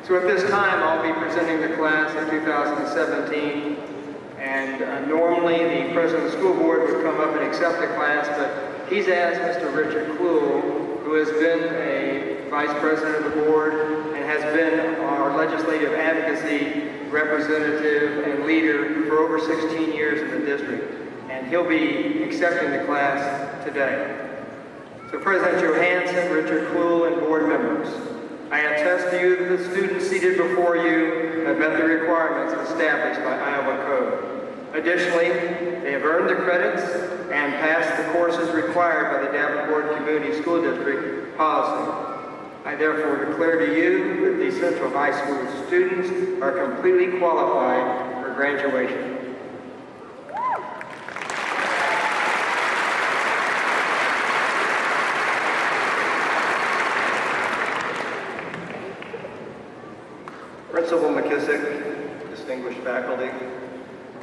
So at this time, I'll be presenting the class of 2017, and normally the president of the school board would come up and accept the class, but he's asked Mr. Richard Clewell, who has been a vice president of the board and has been our legislative advocacy representative and leader for over 16 years in the district, and he'll be accepting the class today. So President Johansson, Richard Clewell, and board members, I attest to you that the students seated before you have met the requirements established by Iowa Code. Additionally, they have earned the credits and passed the courses required by the Davenport Community School District policy. I therefore declare to you that the Central High School students are completely qualified for graduation. Principal McKissick, distinguished faculty,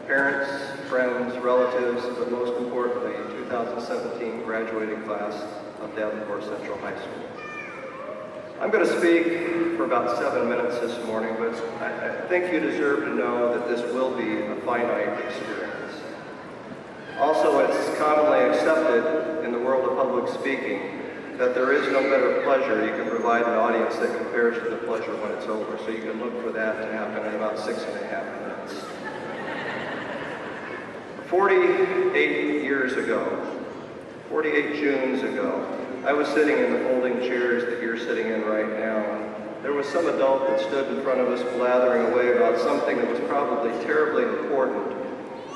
parents, friends, relatives, but most importantly, 2017 graduating class of Davenport Central High School. I'm going to speak for about 7 minutes this morning, but I think you deserve to know that this will be a finite experience. Also, it's commonly accepted in the world of public speaking that there is no better pleasure you can provide an audience that compares to the pleasure when it's over. So you can look for that to happen in about 6.5 minutes. 48 years ago, 48 Junes ago, I was sitting in the folding chairs that you're sitting in right now. There was some adult that stood in front of us blathering away about something that was probably terribly important.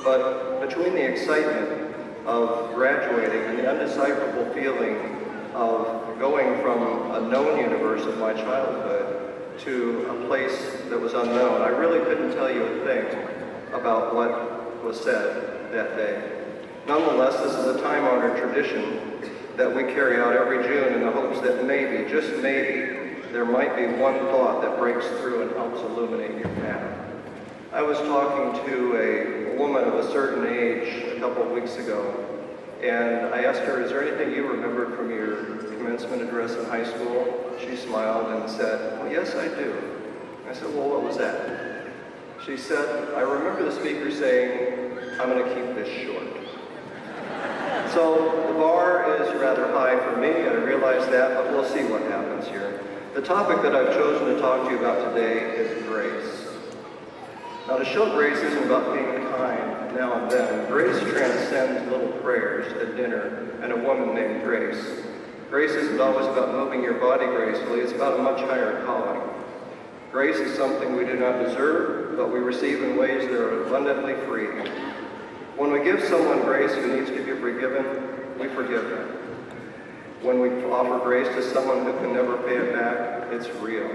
But between the excitement of graduating and the undecipherable feeling of going from a known universe of my childhood to a place that was unknown, I really couldn't tell you a thing about what was said that day. Nonetheless, this is a time-honored tradition that we carry out every June in the hopes that maybe, just maybe, there might be one thought that breaks through and helps illuminate your path. I was talking to a woman of a certain age a couple of weeks ago, and I asked her, is there anything you remembered from your commencement address in high school? She smiled and said, well, yes, I do. I said, well, what was that? She said, I remember the speaker saying, I'm going to keep this short. So the bar is rather high for me, I realize that, but we'll see what happens here. The topic that I've chosen to talk to you about today is grace. Now, to show grace isn't about being kind now and then. Grace transcends little prayers at dinner and a woman named Grace. Grace isn't always about moving your body gracefully, it's about a much higher calling. Grace is something we do not deserve, but we receive in ways that are abundantly free. When we give someone grace who needs to be forgiven, we forgive them. When we offer grace to someone who can never pay it back, it's real.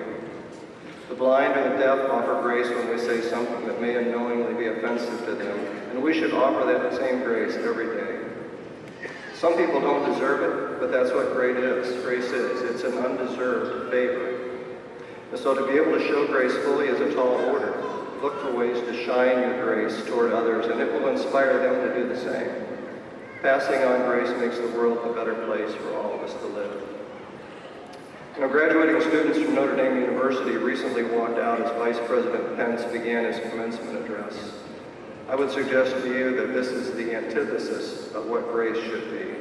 The blind and the deaf offer grace when we say something that may unknowingly be offensive to them, and we should offer that same grace every day. Some people don't deserve it, but that's what grace is. It's an undeserved favor. And so to be able to show grace fully is a tall order. Look for ways to shine your grace toward others, and it will inspire them to do the same. Passing on grace makes the world a better place for all of us to live. You know, graduating students from Notre Dame University recently walked out as Vice President Pence began his commencement address. I would suggest to you that this is the antithesis of what grace should be.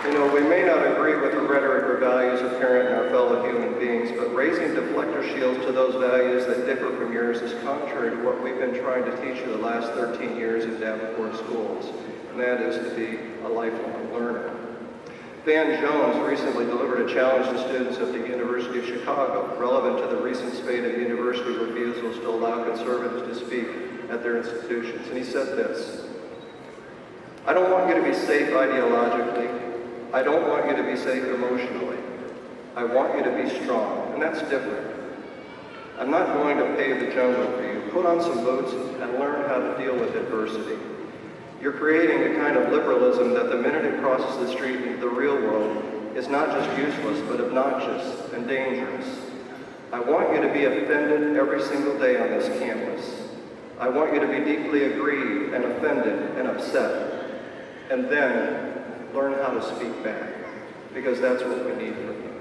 You know, we may not agree with the rhetoric or values apparent in our fellow human beings, but raising deflector shields to those values that differ from yours is contrary to what we've been trying to teach you the last 13 years in Davenport schools, and that is to be a lifelong learner. Van Jones recently delivered a challenge to students at the University of Chicago, relevant to the recent spate of university refusals to allow conservatives to speak at their institutions. And he said this, I don't want you to be safe ideologically. I don't want you to be safe emotionally. I want you to be strong, and that's different. I'm not going to pave the jungle for you. Put on some boots and learn how to deal with adversity. You're creating a kind of liberalism that the minute it crosses the street into the real world is not just useless, but obnoxious and dangerous. I want you to be offended every single day on this campus. I want you to be deeply aggrieved and offended and upset. and then learn how to speak back, because that's what we need from you.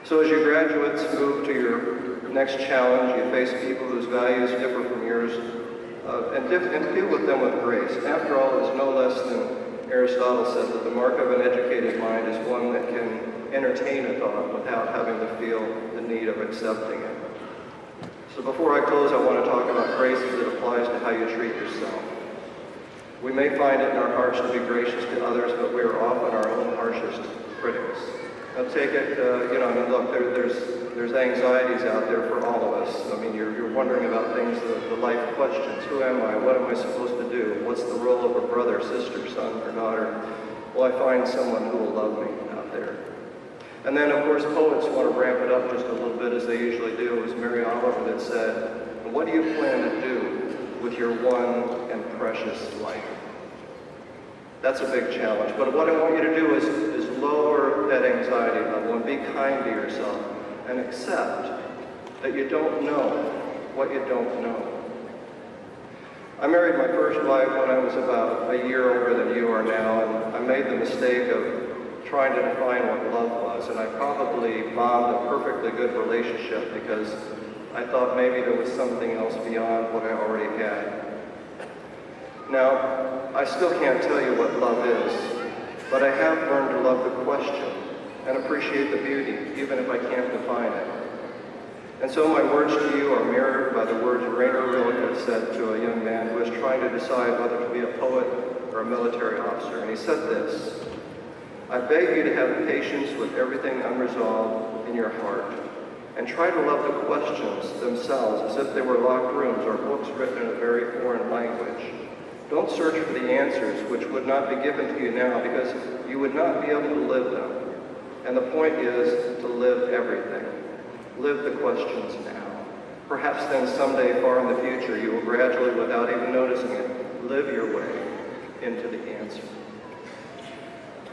So as you graduates move to your next challenge, you face people whose values differ from yours, and deal with them with grace. After all, it's no less than Aristotle said that the mark of an educated mind is one that can entertain a thought without having to feel the need of accepting it. So before I close, I want to talk about grace as it applies to how you treat yourself. We may find it in our hearts to be gracious to others, but we are often our own harshest critics. Now take it, look, there's anxieties out there for all of us. I mean, you're wondering about things, the life questions. Who am I? What am I supposed to do? What's the role of a brother, sister, son, or daughter? Will I find someone who will love me out there? And then, of course, poets want to ramp it up just a little bit, as they usually do. It was Mary Oliver that said, what do you plan to do with your one and precious life? That's a big challenge. But what I want you to do is lower that anxiety level and be kind to yourself and accept that you don't know what you don't know. I married my first wife when I was about a year older than you are now, and I made the mistake of trying to define what love was, and I probably bombed a perfectly good relationship because I thought maybe there was something else beyond what I already had. Now, I still can't tell you what love is, but I have learned to love the question and appreciate the beauty, even if I can't define it. And so my words to you are mirrored by the words Rainer Rilke said to a young man who was trying to decide whether to be a poet or a military officer. And he said this, I beg you to have patience with everything unresolved in your heart, and try to love the questions themselves as if they were locked rooms or books written in a very foreign language. Don't search for the answers which would not be given to you now, because you would not be able to live them. And the point is to live everything. Live the questions now. Perhaps then someday far in the future you will gradually, without even noticing it, live your way into the answer.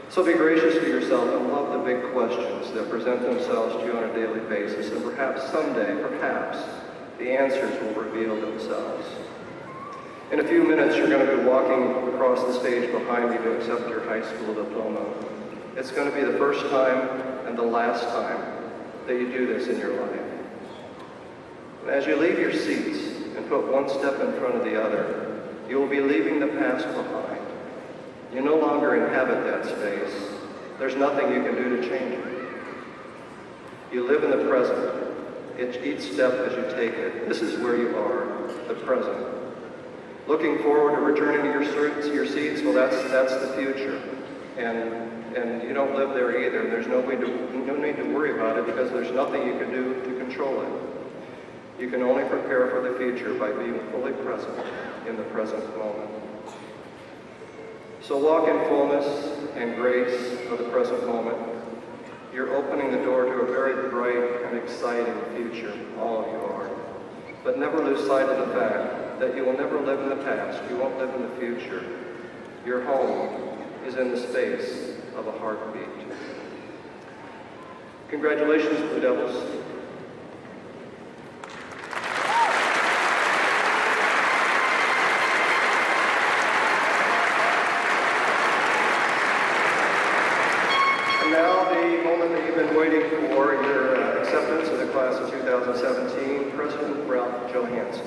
So be gracious to yourself and love the big questions that present themselves to you on a daily basis, and perhaps someday, the answers will reveal themselves. In a few minutes, you're going to be walking across the stage behind me to accept your high school diploma. It's going to be the first time and the last time that you do this in your life. And as you leave your seats and put one step in front of the other, you will be leaving the past behind. You no longer inhabit that space. There's nothing you can do to change it. You live in the present. Each step as you take it. This is where you are, the present. Looking forward to returning to your seats, well, that's the future. And you don't live there either. There's no need to worry about it, because there's nothing you can do to control it. You can only prepare for the future by being fully present in the present moment. So walk in fullness and grace of the present moment. You're opening the door to a very bright and exciting future, all of you are. But never lose sight of the fact that you will never live in the past. You won't live in the future. Your home is in the space of a heartbeat. Congratulations, Blue Devils. And now the moment that you've been waiting for, your acceptance of the class of 2017, President Ralph Johansson.